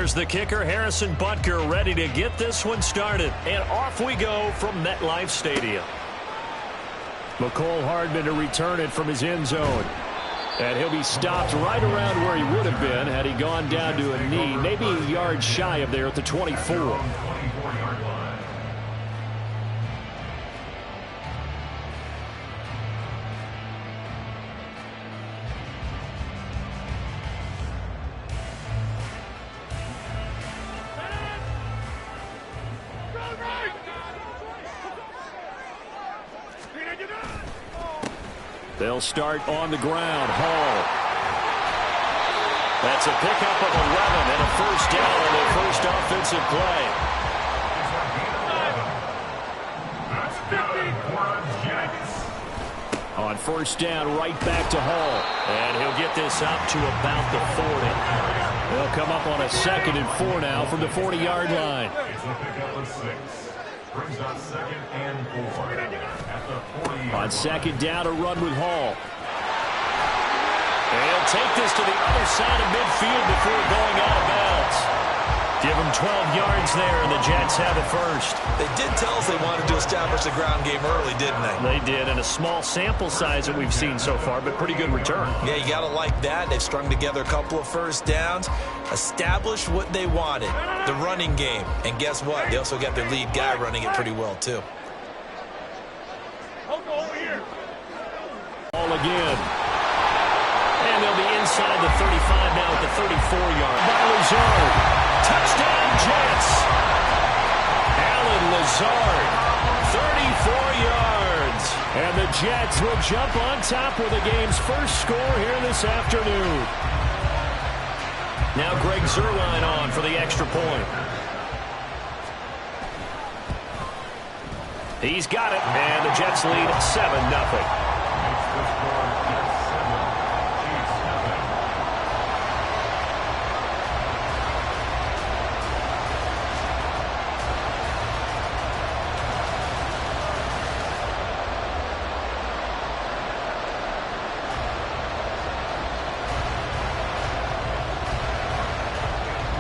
Here's the kicker, Harrison Butker, ready to get this one started. And off we go from MetLife Stadium. McCole Hardman to return it from his end zone. And he'll be stopped right around where he would have been had he gone down to a knee, maybe a yard shy of there at the 24. They'll start on the ground. Hall. That's a pickup of 11 and a first down on their first offensive play. On first down, right back to Hall. And he'll get this up to about the 40. They'll come up on a 2nd and 4 now from the 40-yard line. Brings up 2nd and 4 at the 40. On 2nd down, a run with Hall. And he'll take this to the other side of midfield before going out of bounds. Give him 12 yards there, and the Jets have it first. They did tell us they wanted to establish the ground game early, didn't they? They did, and a small sample size that we've seen so far, but pretty good return. Yeah, you got to like that. They've strung together a couple of first downs, established what they wanted, the running game. And guess what? They also got their lead guy running it pretty well, too. Ball again. And they'll be inside the 35 now at the 34-yard. By Lazard. Touchdown, Jets. Alan Lazard, 34 yards. And the Jets will jump on top with the game's first score here this afternoon. Now Greg Zuerlein on for the extra point. He's got it, and the Jets lead 7-0.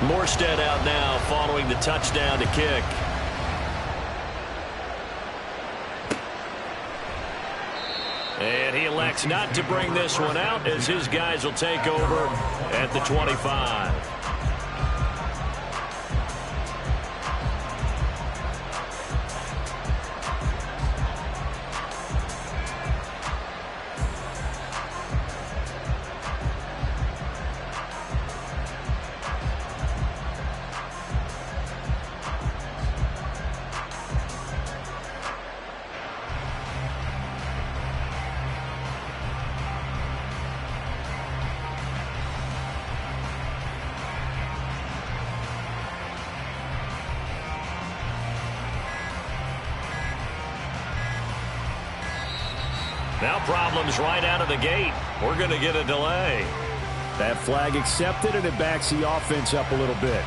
Morstead out now following the touchdown to kick. And he elects not to bring this one out as his guys will take over at the 25. Now problems right out of the gate. We're going to get a delay. That flag accepted, and it backs the offense up a little bit.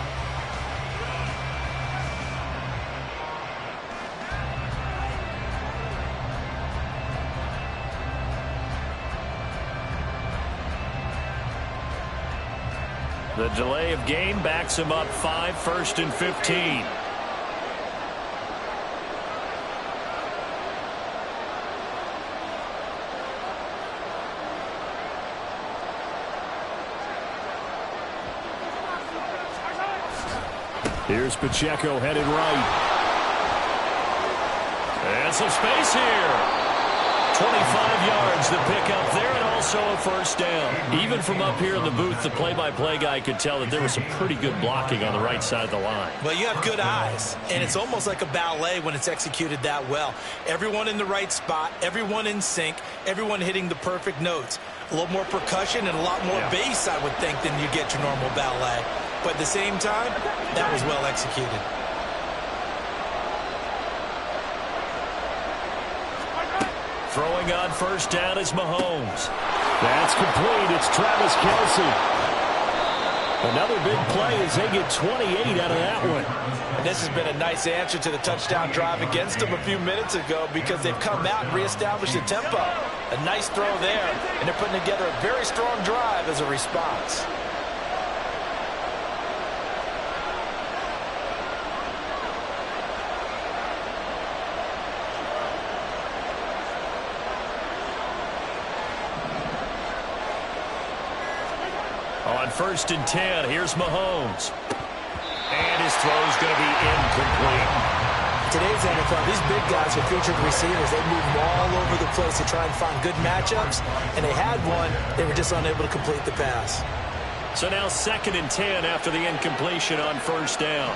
The delay of game backs him up 5, 1st and 15. Here's Pacheco headed right. And some space here. 25 yards the pickup there, and also a first down. Even from up here in the booth, the play-by-play guy could tell that there was some pretty good blocking on the right side of the line. Well, you have good eyes, and it's almost like a ballet when it's executed that well. Everyone in the right spot, everyone in sync, everyone hitting the perfect notes. A little more percussion and a lot more bass, I would think, than you get your normal ballet. But at the same time, that was well executed. Throwing on first down is Mahomes. That's complete. It's Travis Kelce. Another big play as they get 28 out of that one. And this has been a nice answer to the touchdown drive against them a few minutes ago because they've come out and reestablished the tempo. A nice throw there, and they're putting together a very strong drive as a response. first and 10. Here's Mahomes. And his throw's going to be incomplete. Today's NFL, these big guys are featured receivers. They move all over the place to try and find good matchups, and they had one. They were just unable to complete the pass. So now 2nd and 10 after the incompletion on first down.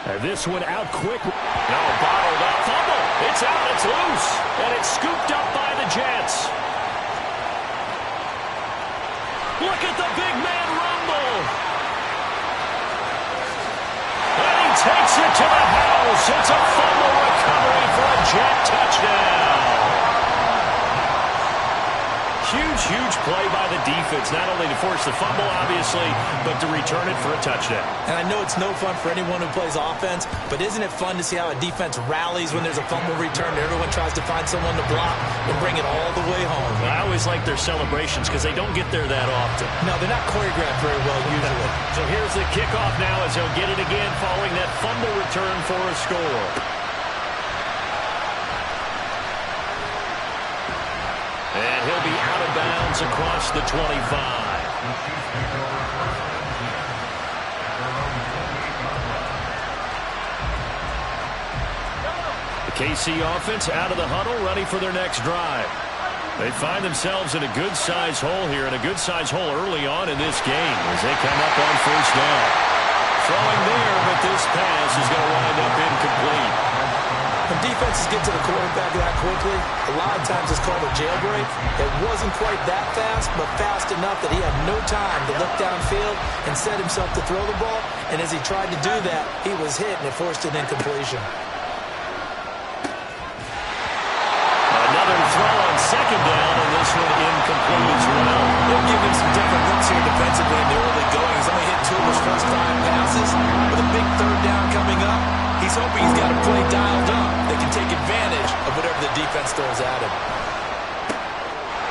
And this one out quick. No, bottled up. Fumble. It's out. It's loose. And it's scooped up by the Jets. Look at the big man rumble. And he takes it to the house. It's a fumble recovery for a Jet touchdown. Huge play by the defense, not only to force the fumble, obviously, but to return it for a touchdown. And I know it's no fun for anyone who plays offense, but isn't it fun to see how a defense rallies when there's a fumble return and everyone tries to find someone to block and bring it all the way home? I always like their celebrations because they don't get there that often. No, they're not choreographed very well usually. So here's the kickoff now as he'll get it again following that fumble return for a score. And he'll be out of bounds across the 25. The KC offense out of the huddle, ready for their next drive. They find themselves in a good-sized hole here, and a good-sized hole early on in this game as they come up on first down. Throwing there, but this pass is going to wind up incomplete. When defenses get to the quarterback that quickly, a lot of times it's called a jailbreak. It wasn't quite that fast, but fast enough that he had no time to look downfield and set himself to throw the ball. And as he tried to do that, he was hit, and it forced an incompletion. Another throw on second down, and this one incomplete as well. They'll give him some different looks here defensively in the early going. He's only hit 2 of his first 5 passes. With a big third down coming up, he's hoping he's got a play dialed up. They can take advantage of whatever the defense throws at him.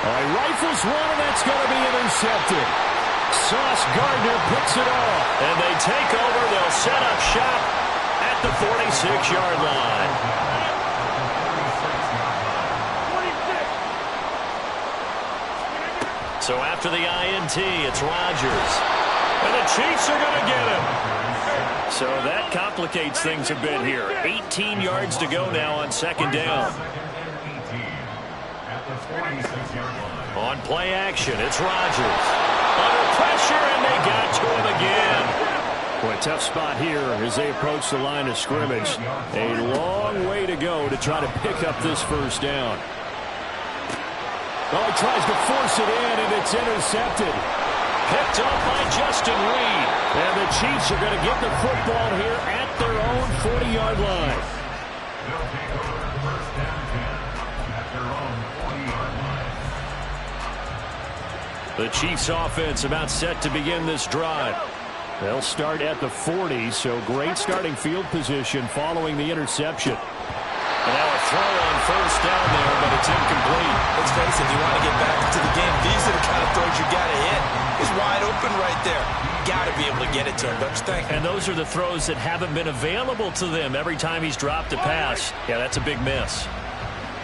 All right, rifles one, and that's going to be intercepted. Sauce Gardner picks it off, and they take over. They'll set up shop at the 46-yard line. So after the INT, it's Rodgers. And the Chiefs are going to get him. So that complicates things a bit here. 18 yards to go now on second down. On play action, it's Rodgers. Under pressure, and they got to him again. Boy, tough spot here as they approach the line of scrimmage. A long way to go to try to pick up this first down. Oh, he tries to force it in, and it's intercepted. Picked up by Justin Reed. And the Chiefs are going to get the football here at their own 40-yard line. They'll take over first down 10 at their own 40-yard line. The Chiefs offense about set to begin this drive. They'll start at the 40, so great starting field position following the interception. And now a throw on first down there, but it's incomplete. Let's face it, you want to get back into the game. These are the kind of throws you got to hit. He's wide open right there. Got to be able to get it to him, don't you think? And those are the throws that haven't been available to them every time he's dropped a pass. Yeah, that's a big miss.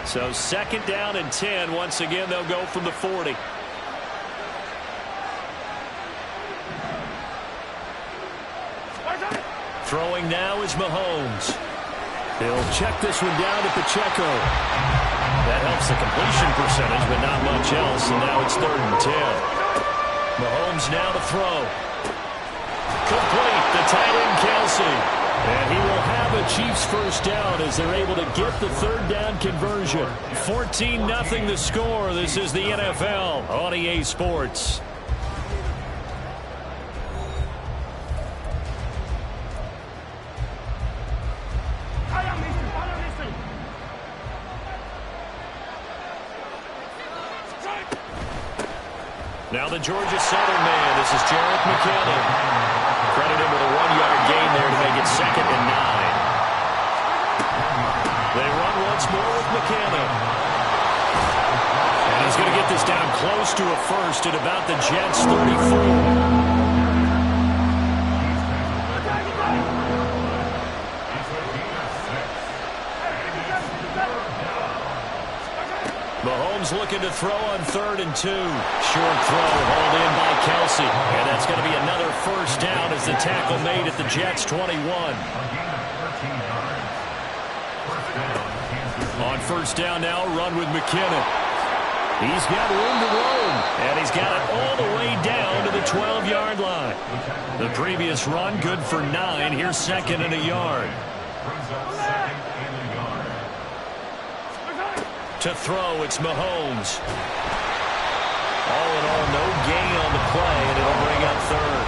So second down and 10. Once again, they'll go from the 40. Throwing now is Mahomes. He'll check this one down to Pacheco. That helps the completion percentage, but not much else. And now it's 3rd and 10. Mahomes now to throw. Complete. The tight end, Kelsey. And he will have a Chiefs first down as they're able to get the 3rd down conversion. 14-0 the score. This is the NFL on EA Sports. Now the Georgia Southern man. This is Jarrett McKinnon. Credit him with a 1-yard gain there to make it 2nd and 9. They run once more with McKinnon. And he's going to get this down close to a first at about the Jets' 34. Mahomes looking looking to throw on 3rd and 2. Short throw hauled in by Kelsey. And that's going to be another first down as the tackle made at the Jets' 21. On first down now, run with McKinnon. He's got room to roam, and he's got it all the way down to the 12-yard line. The previous run, good for 9. Here's 2nd and a yard. To throw, it's Mahomes. All in all, no gain on the play, and it'll bring up 3rd.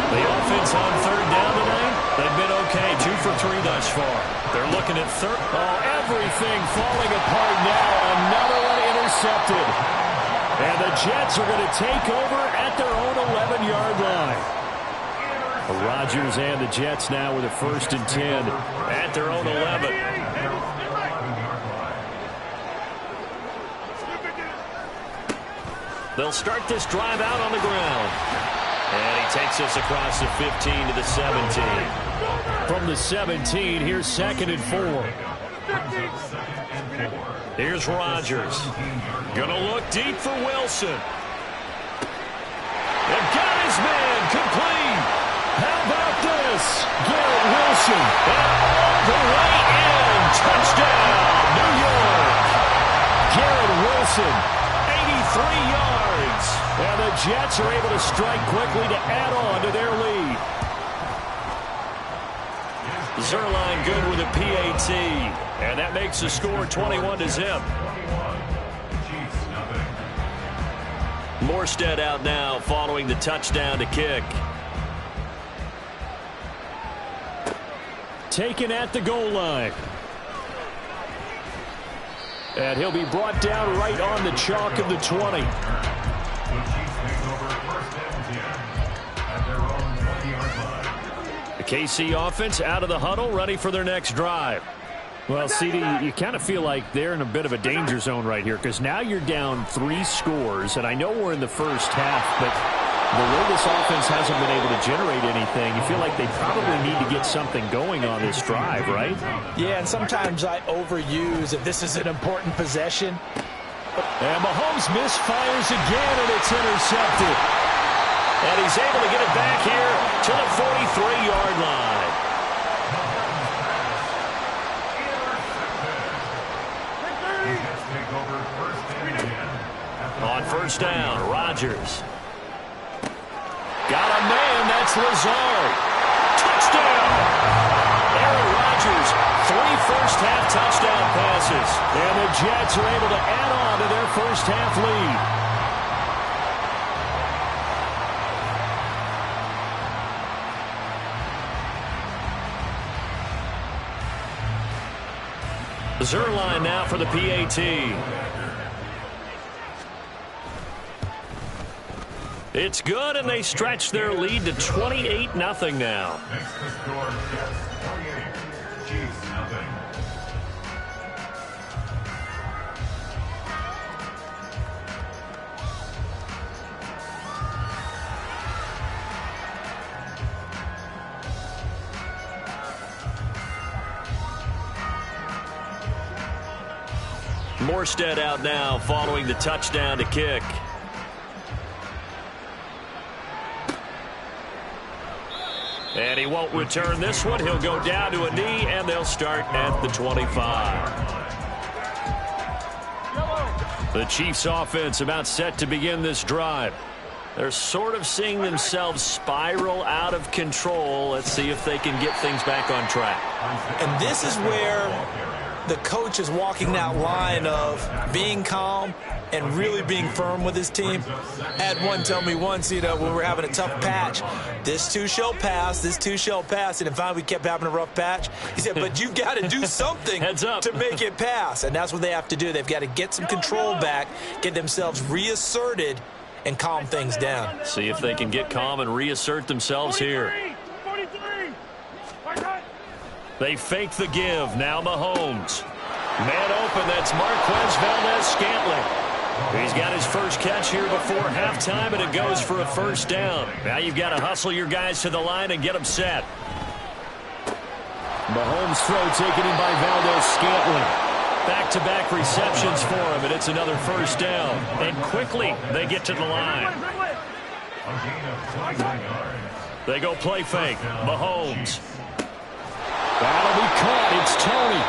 The offense on 3rd down tonight, they've been okay, 2 for 3 thus far. They're looking at 3rd. Oh, everything falling apart now. Another one intercepted. And the Jets are going to take over at their own 11-yard line. Rodgers and the Jets now with a 1st and 10 at their own 11. They'll start this drive out on the ground. And he takes us across the 15 to the 17. From the 17, here's 2nd and 4. Here's Rodgers. Gonna look deep for Wilson. They've got his man complete. How about this? Garrett Wilson. All the way in. Touchdown, New York. Garrett Wilson, 83 yards. And the Jets are able to strike quickly to add on to their lead. Zerline good with a PAT. And that makes the score 21-0. Morstead out now following the touchdown to kick. Taken at the goal line. And he'll be brought down right on the chalk of the 20. The KC offense out of the huddle, ready for their next drive. Well, CD, you kind of feel like they're in a bit of a danger zone right here because now you're down 3 scores, and I know we're in the first half, but the way this offense hasn't been able to generate anything, you feel like they probably need to get something going on this drive, right? Yeah, and sometimes I overuse if this is an important possession. And Mahomes misfires again, and it's intercepted. And he's able to get it back here to the 43-yard line. On first down, Rodgers. Got a man, that's Lazard. Touchdown! Aaron Rodgers, 3 first-half touchdown passes. And the Jets are able to add on to their first-half lead. Zerline now for the PAT. It's good, and they stretch their lead to 28-0 now. Morstead out now following the touchdown to kick. And he won't return this one. He'll go down to a knee, and they'll start at the 25. The Chiefs' offense about set to begin this drive. They're sort of seeing themselves spiral out of control. Let's see if they can get things back on track. And this is where the coach is walking that line of being calm and really being firm with his team. I had one tell me once, when we're having a tough patch, this too shall pass, this too shall pass. And finally we kept having a rough patch. He said, but you've got to do something to make it pass. And that's what they have to do. They've got to get some control back, get themselves reasserted, and calm things down. See if they can get calm and reassert themselves here. They fake the give. Now Mahomes. Man open, that's Marquez Valdez-Scantling. He's got his first catch here before halftime, and it goes for a first down. Now you've got to hustle your guys to the line and get them set. Mahomes' throw taken in by Valdez-Scantling. Back-to-back receptions for him, and it's another first down. And quickly, they get to the line. They go play fake. Mahomes. That'll be caught. It's Tony.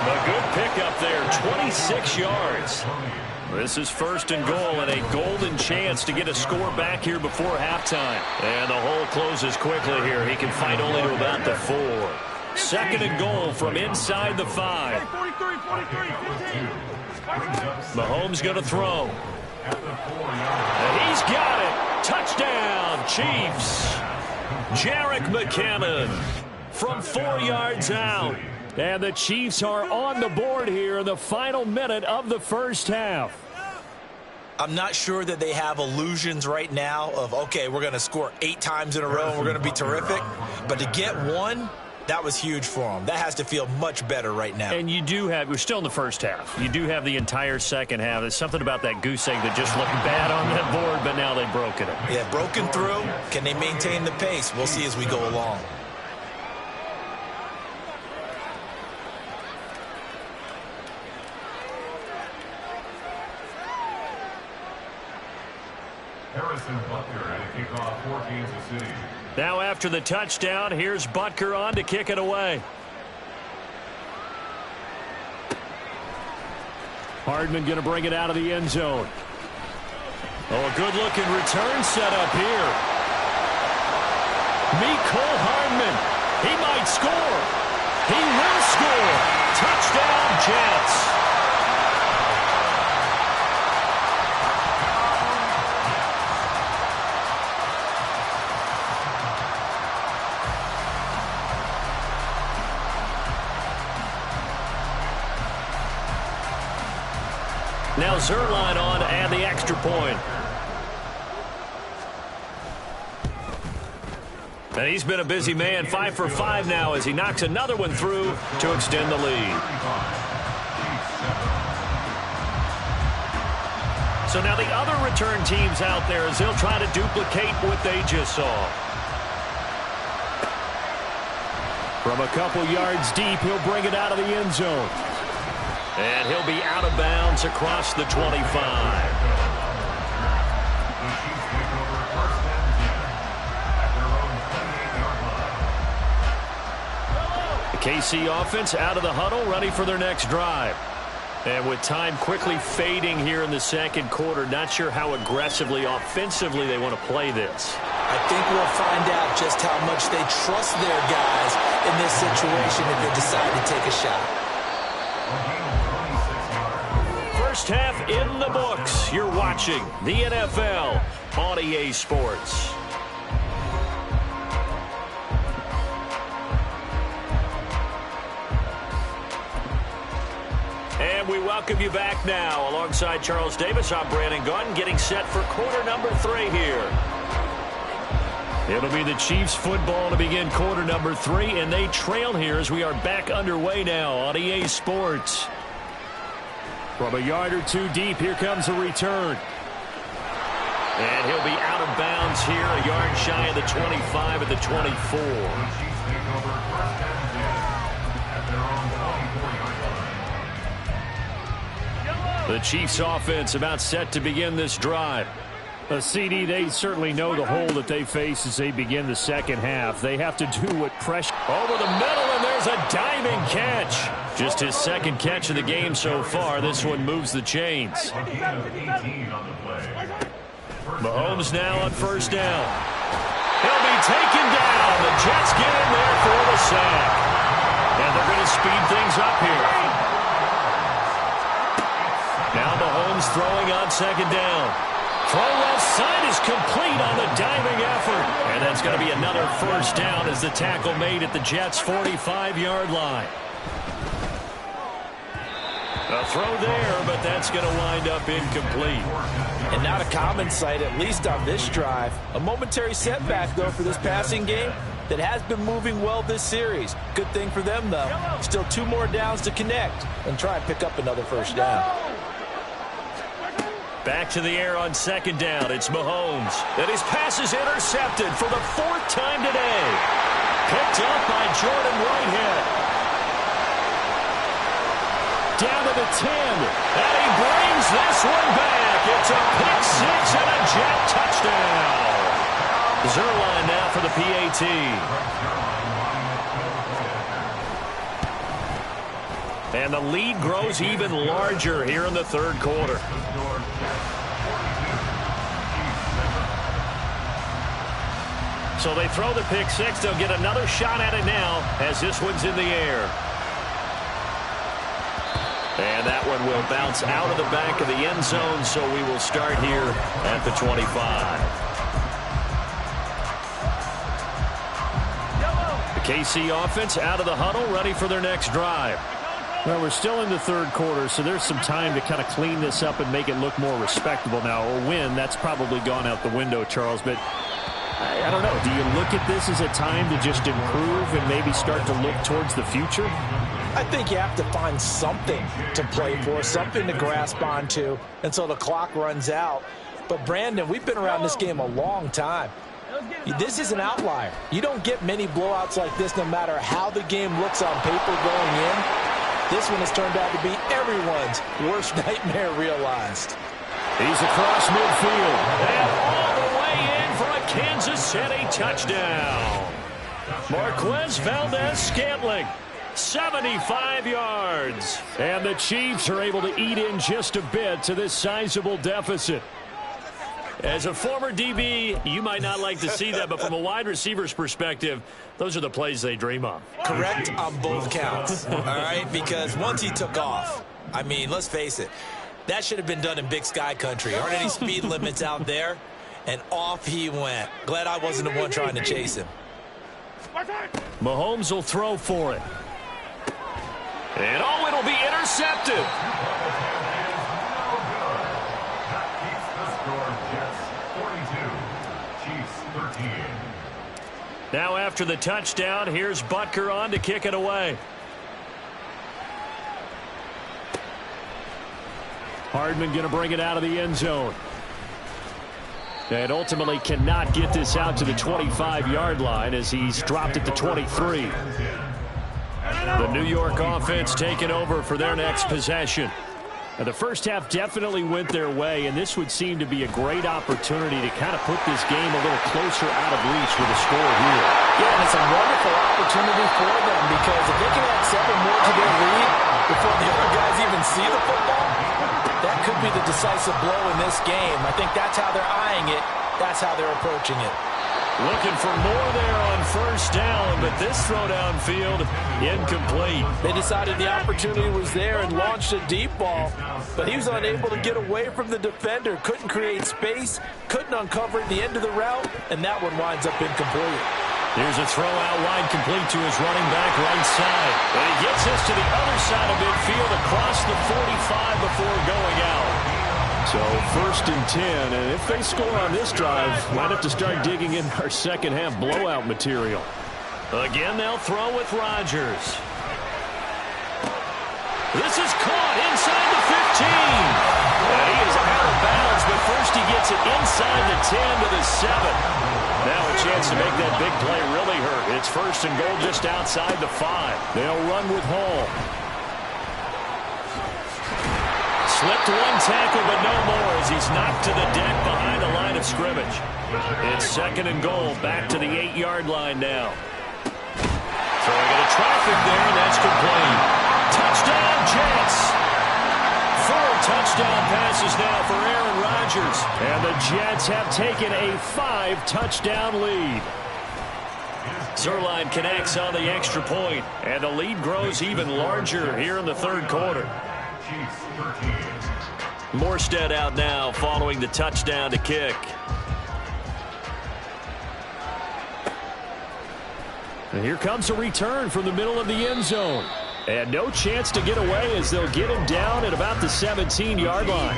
A good pickup there, 26 yards. This is first and goal and a golden chance to get a score back here before halftime. And the hole closes quickly here. He can fight only to about the 4. Second and goal from inside the 5. Mahomes going to throw. And he's got it. Touchdown, Chiefs. Jerick McKinnon from 4 yards out. And the Chiefs are on the board here in the final minute of the first half. I'm not sure that they have illusions right now of, okay, we're going to score 8 times in a row and we're going to be terrific. But to get one, that was huge for them. That has to feel much better right now. And you do have, we're still in the first half. You do have the entire second half. There's something about that goose egg that just looked bad on that board, but now they've broken it. Yeah, broken through. Can they maintain the pace? We'll see as we go along. Harrison Butker at a kickoff for Kansas City. Now after the touchdown, here's Butker on to kick it away. Hardman going to bring it out of the end zone. Oh, a good-looking return set up here. Mecole Hardman. He might score. He will score. Touchdown, Jets. Now Zerline on to add the extra point. And he's been a busy man, 5 for 5 now as he knocks another one through to extend the lead. So now the other return teams out there as they'll try to duplicate what they just saw. From a couple yards deep, he'll bring it out of the end zone. And he'll be out of bounds across the 25. The KC offense out of the huddle, ready for their next drive. And with time quickly fading here in the second quarter, not sure how aggressively, offensively they want to play this. I think we'll find out just how much they trust their guys in this situation if they decide to take a shot. First half in the books. You're watching the NFL on EA Sports. And we welcome you back now. Alongside Charles Davis, I'm Brandon Gunn, getting set for quarter number 3 here. It'll be the Chiefs football to begin quarter number 3, and they trail here as we are back underway now on EA Sports. From a yard or 2 deep, here comes a return. And he'll be out of bounds here, a yard shy of the 25 at the 24. The Chiefs offense about set to begin this drive. CD, they certainly know the hole that they face as they begin the second half. They have to do what pressure. Over the middle, and there's a diving catch. Just his second catch of the game so far. This one moves the chains. Mahomes now on first down. He'll be taken down. The Jets get in there for the sack. And they're going to speed things up here. Now Mahomes throwing on second down. Throw left side is complete on the diving effort. And that's going to be another first down as the tackle made at the Jets' 45-yard line. A throw there, but that's going to wind up incomplete. And not a common sight, at least on this drive. A momentary setback, though, for this passing game that has been moving well this series. Good thing for them, though. Still 2 more downs to connect and try and pick up another first down. Back to the air on second down. It's Mahomes. And his pass is intercepted for the 4th time today. Picked up by Jordan Whitehead. down to the 10. And he brings this one back. It's a pick six and a Jet touchdown. Zerline now for the PAT. And the lead grows even larger here in the third quarter. So they throw the pick six. They'll get another shot at it now as this one's in the air. And that one will bounce out of the back of the end zone, so we will start here at the 25. The KC offense out of the huddle, ready for their next drive. Well, we're still in the third quarter, so there's some time to kind of clean this up and make it look more respectable now. A win, that's probably gone out the window, Charles, but I don't know. Do you look at this as a time to just improve and maybe start to look towards the future? I think you have to find something to play for, something to grasp onto until the clock runs out. But, Brandon, we've been around this game a long time. This is an outlier. You don't get many blowouts like this no matter how the game looks on paper going in. This one has turned out to be everyone's worst nightmare realized. He's across midfield and all the way in for a Kansas City touchdown. Marquez Valdez-Scantling, 75 yards. And the Chiefs are able to eat in just a bit to this sizable deficit. As a former DB, you might not like to see that, but from a wide receiver's perspective, those are the plays they dream of. Correct on both counts, all right? Because once he took off, I mean, let's face it, that should have been done in Big Sky country. Aren't any speed limits out there? And off he went. Glad I wasn't the one trying to chase him. Mahomes will throw for it. And oh, it'll be intercepted. Now after the touchdown, here's Butker on to kick it away. Hardman going to bring it out of the end zone. And ultimately cannot get this out to the 25-yard line as he's dropped it to 23. The New York offense taking over for their next possession. Now, the first half definitely went their way, and this would seem to be a great opportunity to kind of put this game a little closer out of reach with a score here. Yeah, and it's a wonderful opportunity for them because if they can add 7 more to their lead before the other guys even see the football, that could be the decisive blow in this game. I think that's how they're eyeing it. That's how they're approaching it. Looking for more there on first down, but this throw downfield incomplete. They decided the opportunity was there and launched a deep ball, but he was unable to get away from the defender, couldn't create space, couldn't uncover at the end of the route, and that one winds up incomplete. Here's a throw out wide complete to his running back right side. And he gets this to the other side of midfield across the 45 before going out. So first and 10, and if they score on this drive, might have to start digging in our second half blowout material. Again, they'll throw with Rodgers. This is caught inside the 15. And he is out of bounds, but first he gets it inside the 10 to the 7. Now a chance to make that big play really hurt. It's first and goal just outside the 5. They'll run with Hall. Slipped one tackle, but no more as he's knocked to the deck behind the line of scrimmage. It's second and goal, back to the 8-yard line now. Throwing into traffic there, and that's complete. Touchdown, Jets! 4 touchdown passes now for Aaron Rodgers. And the Jets have taken a 5-touchdown lead. Zerline connects on the extra point, and the lead grows even larger here in the third quarter. Morstead out now following the touchdown to kick. And here comes a return from the middle of the end zone. And no chance to get away as they'll get him down at about the 17-yard line.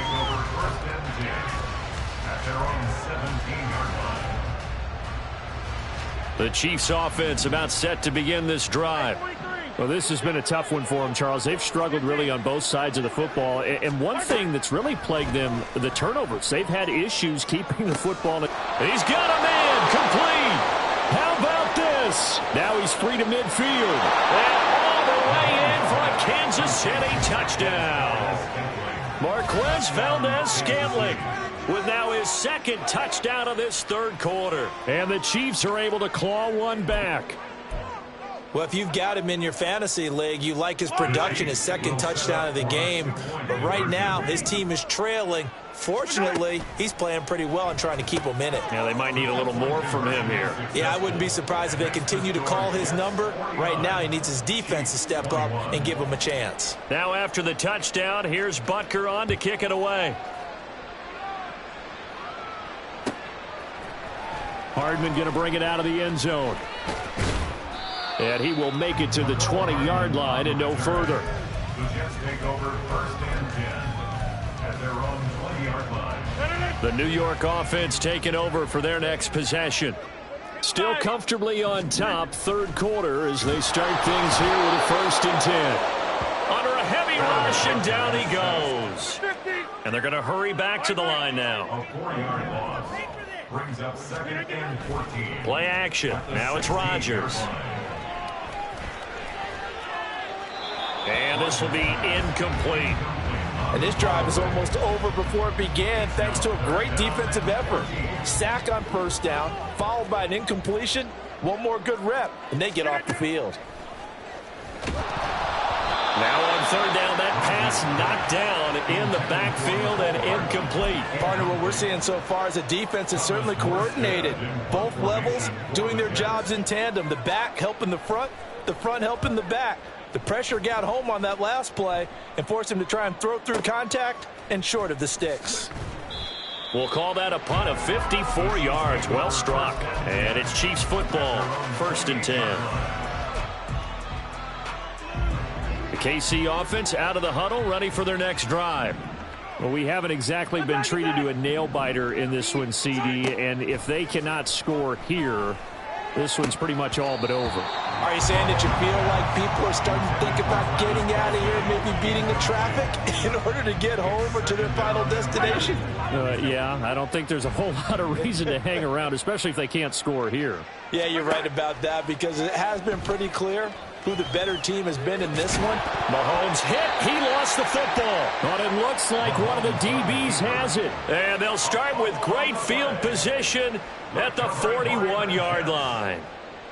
The Chiefs offense about set to begin this drive. Well, this has been a tough one for them, Charles. They've struggled really on both sides of the football. And one thing that's really plagued them, the turnovers. They've had issues keeping the football. He's got a man complete. How about this? Now he's free to midfield. And all the way in for a Kansas City touchdown. Marquez Valdez-Scantling with now his second touchdown of this third quarter. And the Chiefs are able to claw one back. Well, if you've got him in your fantasy league, you like his production, his second touchdown of the game. But right now, his team is trailing. Fortunately, he's playing pretty well and trying to keep them in it. Yeah, they might need a little more from him here. Yeah, I wouldn't be surprised if they continue to call his number. Right now, he needs his defense to step up and give him a chance. Now after the touchdown, here's Butker on to kick it away. Hardman going to bring it out of the end zone. And he will make it to the 20-yard line and no further. The Jets take over 1st and 10 at their own 20-yard line. The New York offense taking over for their next possession. Still comfortably on top, third quarter as they start things here with a 1st and 10. Under a heavy rush, and down he goes. And they're going to hurry back to the line now. A 4-yard loss brings up 2nd and 14. Play action. Now it's Rodgers. And this will be incomplete. And this drive is almost over before it began thanks to a great defensive effort. Sack on 1st down, followed by an incompletion. One more good rep, and they get off the field. Now on 3rd down, that pass knocked down in the backfield and incomplete. Partner, what we're seeing so far is a defense is certainly coordinated. Both levels doing their jobs in tandem. The back helping the front helping the back. The pressure got home on that last play and forced him to try and throw through contact and short of the sticks. We'll call that a punt of 54 yards. Well struck. And it's Chiefs football. 1st and 10. The KC offense out of the huddle, ready for their next drive. Well, we haven't exactly been treated to a nail-biter in this one, CD. And if they cannot score here, this one's pretty much all but over. Are you saying that you feel like people are starting to think about getting out of here, maybe beating the traffic in order to get home or to their final destination? Yeah, I don't think there's a whole lot of reason to hang around, especially if they can't score here. Yeah, you're right about that because it has been pretty clear who the better team has been in this one. Mahomes hit. He lost the football. But it looks like one of the DBs has it. And they'll start with great field position at the 41-yard line.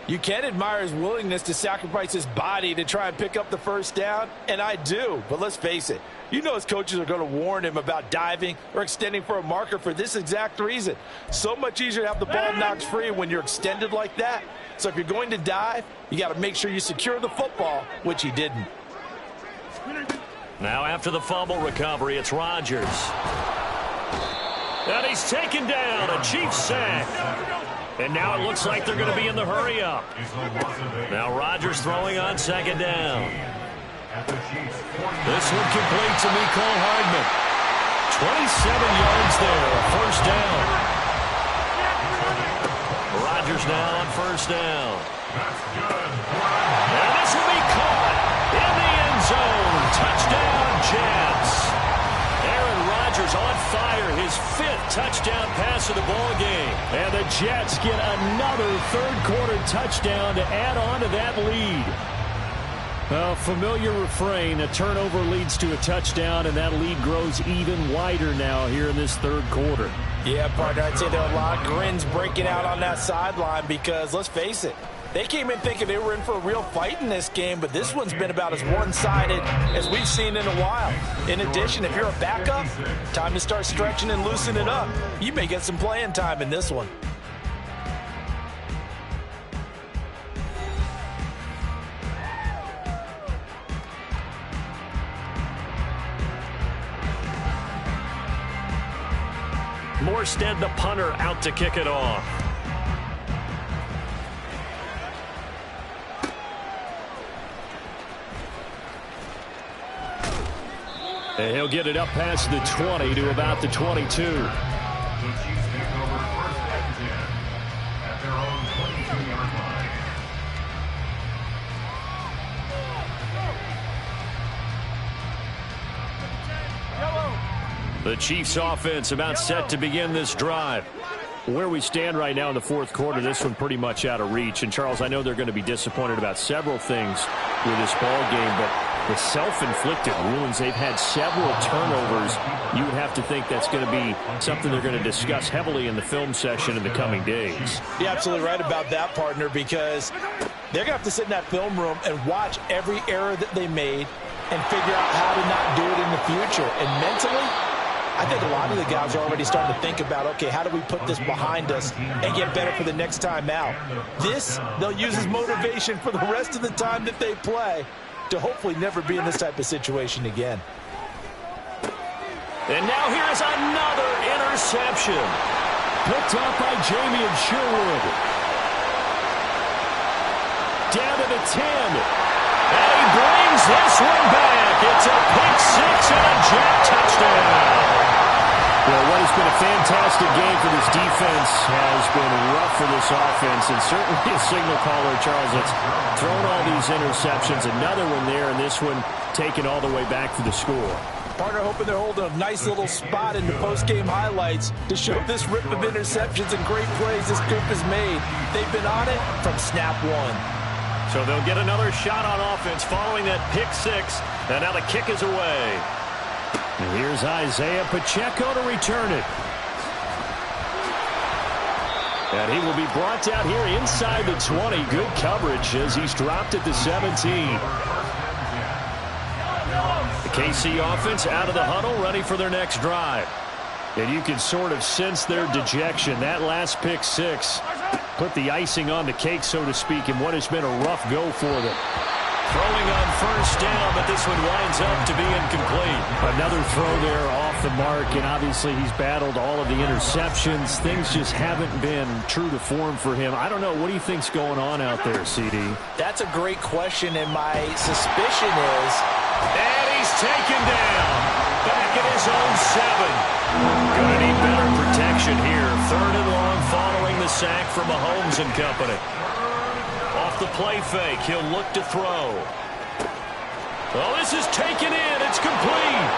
You can admire his willingness to sacrifice his body to try and pick up the 1st down, and I do. But let's face it, you know his coaches are going to warn him about diving or extending for a marker for this exact reason. So much easier to have the ball knocked free when you're extended like that. So if you're going to dive, you got to make sure you secure the football, which he didn't. Now after the fumble recovery, it's Rodgers. And he's taken down, a Chiefs sack. And now it looks like they're going to be in the hurry-up. Now Rodgers throwing on 2nd down. This one complete to Mecole Hardman. 27 yards there, 1st down. Rodgers now on 1st down. And this will be caught in the end zone. Touchdown, Jets. Aaron Rodgers on fire, his 5th touchdown pass of the ball game. And the Jets get another third-quarter touchdown to add on to that lead. A familiar refrain, a turnover leads to a touchdown, and that lead grows even wider now here in this third quarter. Yeah, partner, I'd say there are a lot of grins breaking out on that sideline because, let's face it, they came in thinking they were in for a real fight in this game, but this one's been about as one-sided as we've seen in a while. In addition, if you're a backup, time to start stretching and loosening up. You may get some playing time in this one. Morstead, the punter, out to kick it off. And he'll get it up past the 20 to about the 22. The Chiefs take over 1st and 10 at their own 22-yard line. The Chiefs offense about set to begin this drive. Where we stand right now in the fourth quarter, this one pretty much out of reach. And, Charles, I know they're going to be disappointed about several things with this ball game, but the self-inflicted wounds, they've had several turnovers. You would have to think that's going to be something they're going to discuss heavily in the film session in the coming days. You're absolutely right about that, partner, because they're going to have to sit in that film room and watch every error that they made and figure out how to not do it in the future. And mentally, I think a lot of the guys are already starting to think about, okay, how do we put this behind us and get better for the next time out? This, they'll use as motivation for the rest of the time that they play to hopefully never be in this type of situation again. And now here's another interception. Picked up by Jamie and Sherwood. Down to the 10. And he brings this one back. It's a pick six and a Jet touchdown. Well, what has been a fantastic game for this defense has been rough for this offense, and certainly a signal caller, Charles, that's thrown all these interceptions. Another one there, and this one taken all the way back for the score. Partner hoping they're holding a nice little spot in the post-game highlights to show this rip of interceptions and great plays this group has made. They've been on it from snap one. So they'll get another shot on offense following that pick six, and now the kick is away. And here's Isaiah Pacheco to return it. And he will be brought down here inside the 20. Good coverage as he's dropped at the 17. The KC offense out of the huddle, ready for their next drive. And you can sort of sense their dejection. That last pick six put the icing on the cake, so to speak, in what has been a rough go for them. Throwing on first down, but this one winds up to be incomplete. Another throw there off the mark, and obviously he's battled all of the interceptions. Things just haven't been true to form for him. I don't know. What do you think's going on out there, CD? That's a great question, and my suspicion is... And he's taken down. Back at his own 7. Gonna need better protection here. 3rd and long following the sack from Mahomes and company. Off the play fake, he'll look to throw. Well, this is taken in. It's complete.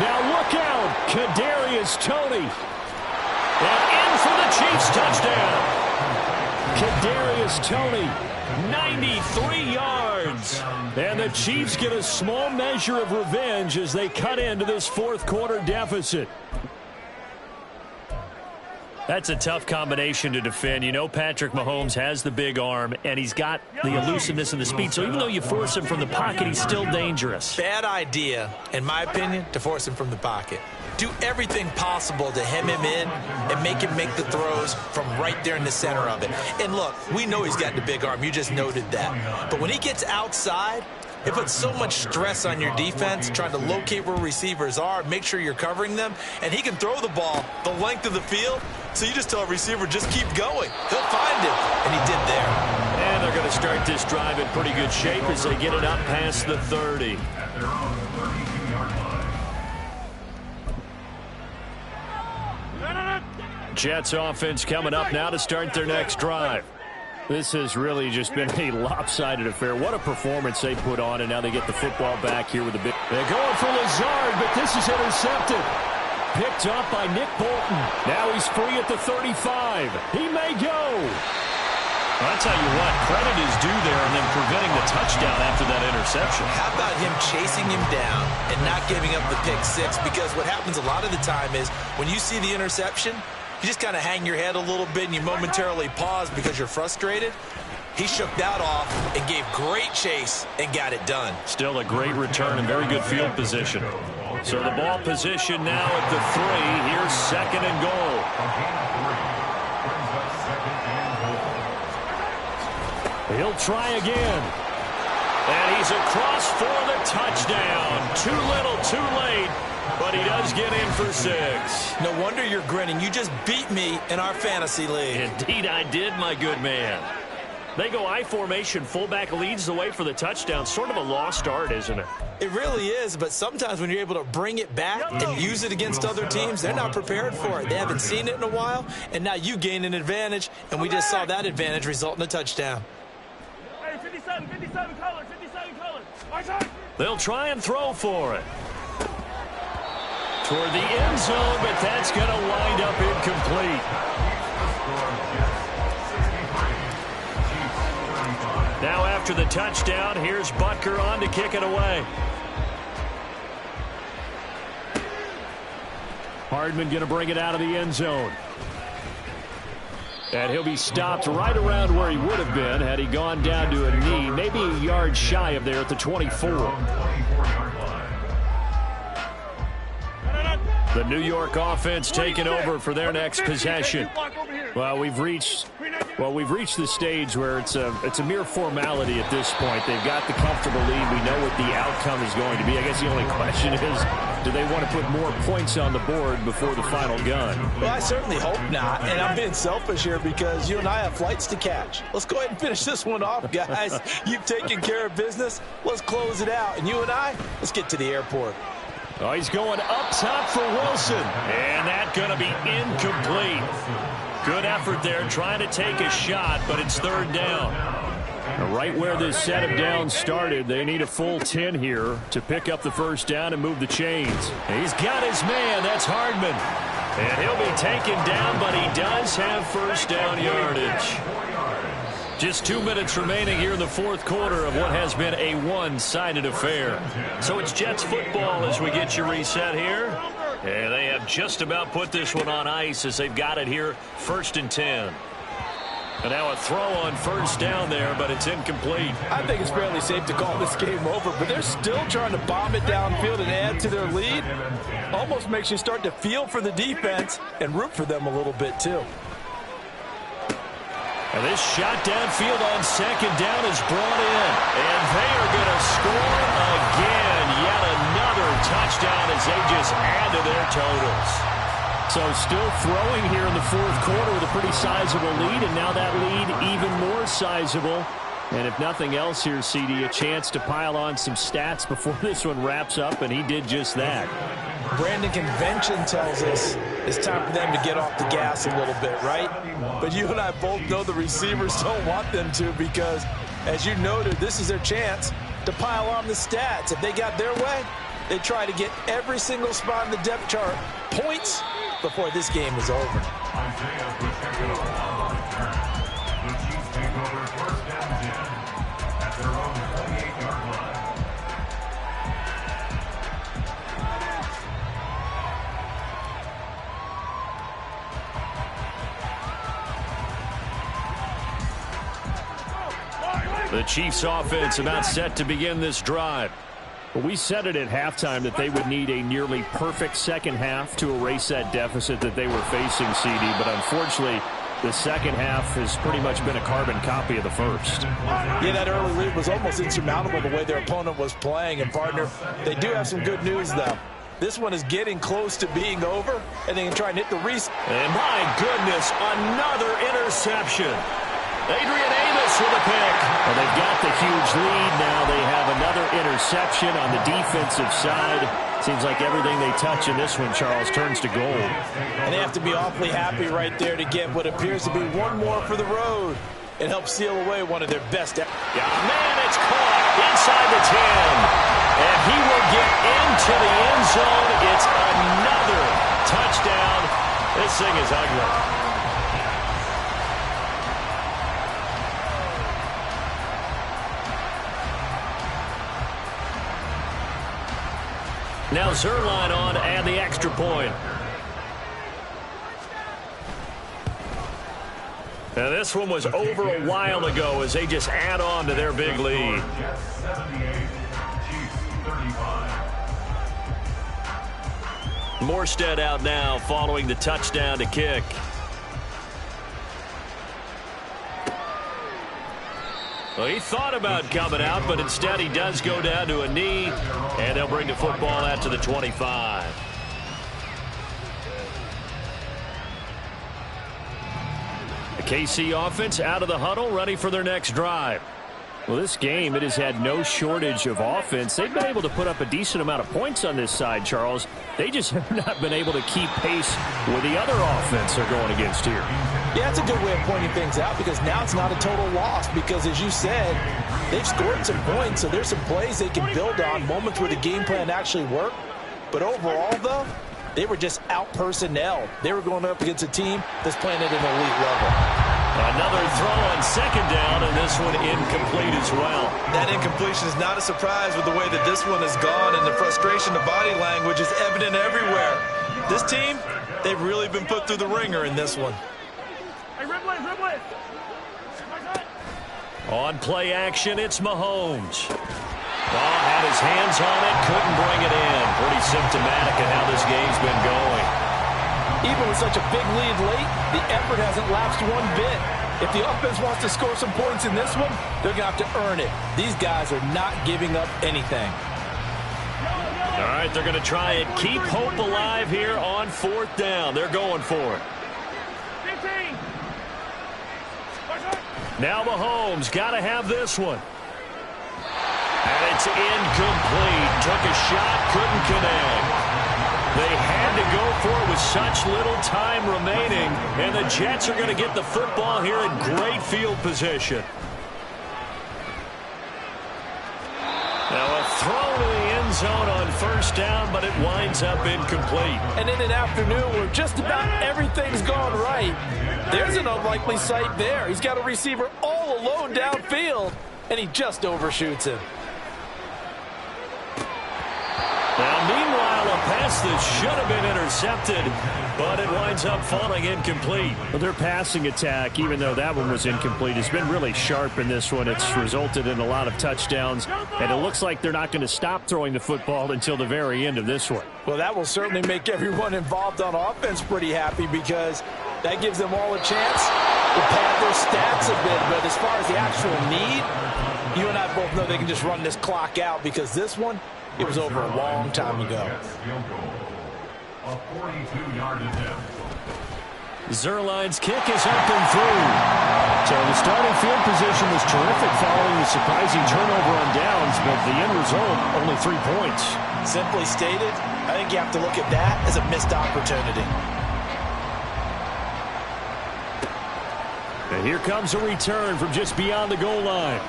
Now look out. Kadarius Toney. And in for the Chiefs touchdown. Kadarius Toney, 93 yards. And the Chiefs get a small measure of revenge as they cut into this fourth quarter deficit. That's a tough combination to defend. You know Patrick Mahomes has the big arm, and he's got the elusiveness and the speed. So even though you force him from the pocket, he's still dangerous. Bad idea, in my opinion, to force him from the pocket. Do everything possible to hem him in and make him make the throws from right there in the center of it. And look, we know he's got the big arm. You just noted that. But when he gets outside, it puts so much stress on your defense trying to locate where receivers are, make sure you're covering them, and he can throw the ball the length of the field, so you just tell a receiver, just keep going. He'll find it, and he did there. And they're going to start this drive in pretty good shape as they get it up past the 30. At their own 32-yard line. Jets offense coming up now to start their next drive. This has really just been a lopsided affair. What a performance they put on, and now they get the football back here with a big... They're going for Lazard, but this is intercepted. Picked up by Nick Bolton. Now he's free at the 35. He may go. I'll tell you what, credit is due there and then preventing the touchdown after that interception. How about him chasing him down and not giving up the pick six? Because what happens a lot of the time is when you see the interception, you just kind of hang your head a little bit and you momentarily pause because you're frustrated. He shook that off and gave great chase and got it done. Still a great return and very good field position. So the ball position now at the 3. Here's 2nd and goal. He'll try again. And he's across for the touchdown. Too little, too late. But he does get in for 6. No wonder you're grinning. You just beat me in our fantasy league. Indeed I did, my good man. They go I formation. Fullback leads the way for the touchdown. Sort of a lost art, isn't it? It really is, but sometimes when you're able to bring it back and use it against other teams, they're not prepared for it. They haven't seen it in a while, and now you gain an advantage, and we just saw that advantage result in a touchdown. Hey, 57 color. They'll try and throw for it. Toward the end zone, but that's going to wind up incomplete. Now after the touchdown, here's Butker on to kick it away. Hardman going to bring it out of the end zone. And he'll be stopped right around where he would have been had he gone down to a knee, maybe a yard shy of there at the 24. The New York offense taking over for their next possession. Well, we've reached the stage where it's a mere formality at this point. They've got the comfortable lead. We know what the outcome is going to be. I guess the only question is, do they want to put more points on the board before the final gun? Well, I certainly hope not. And I'm being selfish here because you and I have flights to catch. Let's go ahead and finish this one off, guys. You've taken care of business. Let's close it out. And you and I, let's get to the airport. Oh, he's going up top for Wilson. And that's going to be incomplete. Good effort there trying to take a shot, but it's third down. Right where this set of downs started, they need a full 10 here to pick up the first down and move the chains. He's got his man. That's Hardman. And he'll be taken down, but he does have first down yardage. Just 2 minutes remaining here in the fourth quarter of what has been a one-sided affair. So it's Jets football as we get you reset here. And they have just about put this one on ice as they've got it here, 1st and 10. And now a throw on first down there, but it's incomplete. I think it's fairly safe to call this game over, but they're still trying to bomb it downfield and add to their lead. Almost makes you start to feel for the defense and root for them a little bit, too. And this shot downfield on second down is brought in. And they are going to score again. Yet another touchdown as they just add to their totals. So still throwing here in the fourth quarter with a pretty sizable lead. And now that lead even more sizable. And if nothing else here, CD, a chance to pile on some stats before this one wraps up. And he did just that. Brandon, convention tells us it's time for them to get off the gas a little bit, right? But you and I both know the receivers don't want them to because, as you noted, this is their chance to pile on the stats. If they got their way, they try to get every single spot in the depth chart points before this game is over. Isaiah Pacheco on the return. The Chiefs take over 1st and 10 at their own 28-yard line. The Chiefs offense about set to begin this drive. Well, we said it at halftime that they would need a nearly perfect second half to erase that deficit that they were facing, CD. But unfortunately, the second half has pretty much been a carbon copy of the first. Yeah, that early lead was almost insurmountable the way their opponent was playing. And, partner, they do have some good news, though. This one is getting close to being over, and they can try and hit the reset. And my goodness, another interception. Adrian Amos with a pick. Well, they've got the huge lead now. They have another interception on the defensive side. Seems like everything they touch in this one, Charles, turns to gold. And they have to be awfully happy right there to get what appears to be one more for the road and help seal away one of their best. Yeah, man, it's caught inside the 10. And he will get into the end zone. It's another touchdown. This thing is ugly. Now Zerline on to add the extra point. Now this one was over a while ago as they just add on to their big lead. Jets 78, Chiefs 35. Morstead out now following the touchdown to kick. Well, he thought about coming out, but instead he does go down to a knee, and they'll bring the football out to the 25. The KC offense out of the huddle, ready for their next drive. Well, this game, it has had no shortage of offense. They've been able to put up a decent amount of points on this side, Charles. They just have not been able to keep pace with the other offense they're going against here. Yeah, that's a good way of pointing things out because now it's not a total loss because, as you said, they've scored some points, so there's some plays they can build on, moments where the game plan actually worked. But overall, though, they were just out-personnel. They were going up against a team that's playing at an elite level. Another throw on second down, and this one incomplete as well. That incompletion is not a surprise with the way that this one has gone, and the frustration, the body language is evident everywhere. This team, they've really been put through the ringer in this one. Hey, red blade, red blade. On play action, it's Mahomes. Ball had his hands on it, couldn't bring it in. Pretty symptomatic of how this game's been going. Even with such a big lead late, the effort hasn't lapsed one bit. If the offense wants to score some points in this one, they're going to have to earn it. These guys are not giving up anything. All right, they're going to try and keep hope alive here on fourth down. They're going for it. 15. Now Mahomes got to have this one. And it's incomplete. Took a shot, couldn't connect. They had to go for it with such little time remaining, and the Jets are going to get the football here in great field position. Now a throw to the end zone on first down, but it winds up incomplete. And in an afternoon where just about everything's gone right, there's an unlikely sight there. He's got a receiver all alone downfield, and he just overshoots him. Now, meanwhile, a pass that should have been intercepted, but it winds up falling incomplete. Well, their passing attack, even though that one was incomplete, has been really sharp in this one. It's resulted in a lot of touchdowns, and it looks like they're not going to stop throwing the football until the very end of this one. Well, that will certainly make everyone involved on offense pretty happy because that gives them all a chance to pad their stats a bit. But as far as the actual need, you and I both know they can just run this clock out because this one, it was over a long time ago. A 42-yard attempt. Zuerlein's kick is up and through. So the starting field position was terrific following the surprising turnover on downs, but the end result, only 3 points. Simply stated, I think you have to look at that as a missed opportunity. And here comes a return from just beyond the goal line.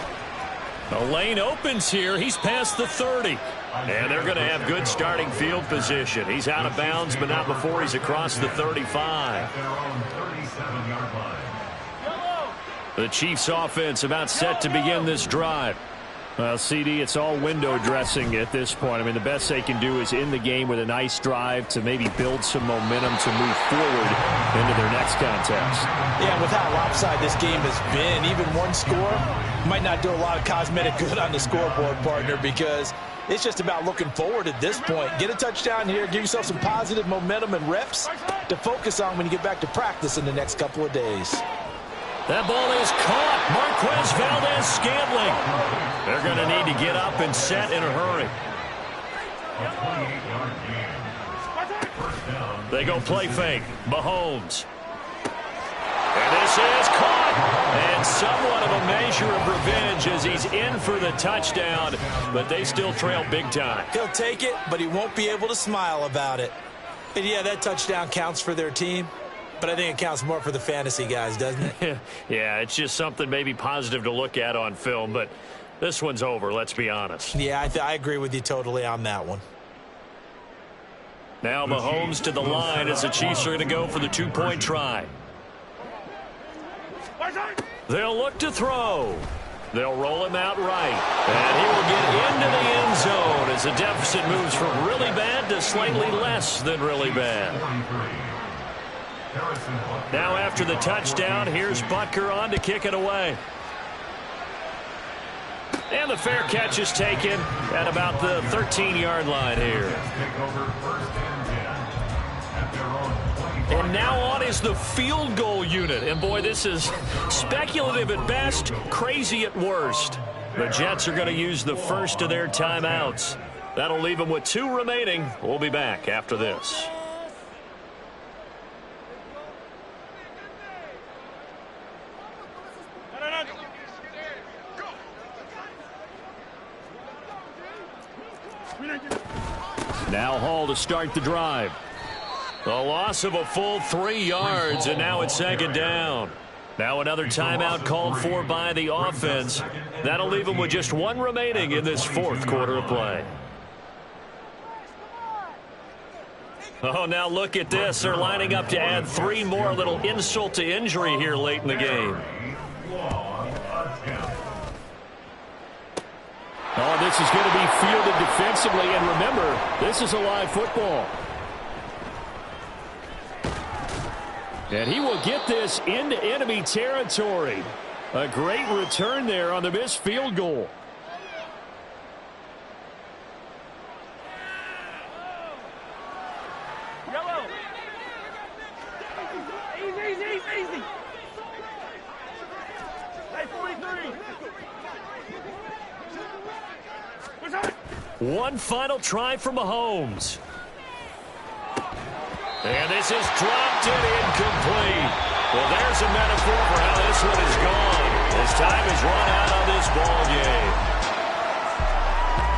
The lane opens here. He's past the 30. And they're going to have good starting field position. He's out of bounds, but not before he's across the 35. Their own 37-yard line. The Chiefs offense about set to begin this drive. Well, CD, it's all window dressing at this point. I mean, the best they can do is in the game with a nice drive to maybe build some momentum to move forward into their next contest. Yeah, with how lopsided this game has been, even one score might not do a lot of cosmetic good on the scoreboard, partner, because it's just about looking forward at this point. Get a touchdown here, give yourself some positive momentum and reps to focus on when you get back to practice in the next couple of days. That ball is caught. Marquez Valdes-Scantling. They're going to need to get up and set in a hurry. A 28-yard gain. First down. They go play fake. Mahomes. And this is caught. And somewhat of a measure of revenge as he's in for the touchdown. But they still trail big time. He'll take it, but he won't be able to smile about it. And yeah, that touchdown counts for their team. But I think it counts more for the fantasy guys, doesn't it? Yeah, it's just something maybe positive to look at on film, but this one's over, let's be honest. Yeah, I agree with you totally on that one. Now Mahomes to the line as the Chiefs are going to go for the two-point try. They'll look to throw. They'll roll him out right. And he will get into the end zone as the deficit moves from really bad to slightly less than really bad. Now after the touchdown, here's Butker on to kick it away. And the fair catch is taken at about the 13-yard line here. And now on is the field goal unit. And boy, this is speculative at best, crazy at worst. The Jets are going to use the first of their timeouts. That'll leave them with 2 remaining. We'll be back after this. Now Hall to start the drive. The loss of a full 3 yards, and now it's second down. Now another timeout called for by the offense. That'll leave them with just 1 remaining in this 4th quarter of play. Oh, now look at this. They're lining up to add 3 more, a little insult to injury here late in the game. Oh, this is going to be fielded defensively. And remember, this is a live football. And he will get this into enemy territory. A great return there on the missed field goal. Yellow. Easy. Hey, 43. One final try for Mahomes. And this is dropped and incomplete. Well, there's a metaphor for how this one is gone. As time is run out on this ball game.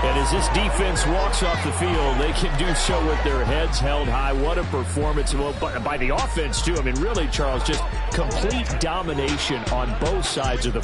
And as this defense walks off the field, they can do so with their heads held high. What a performance by the offense, too. I mean, really, Charles, just complete domination on both sides of the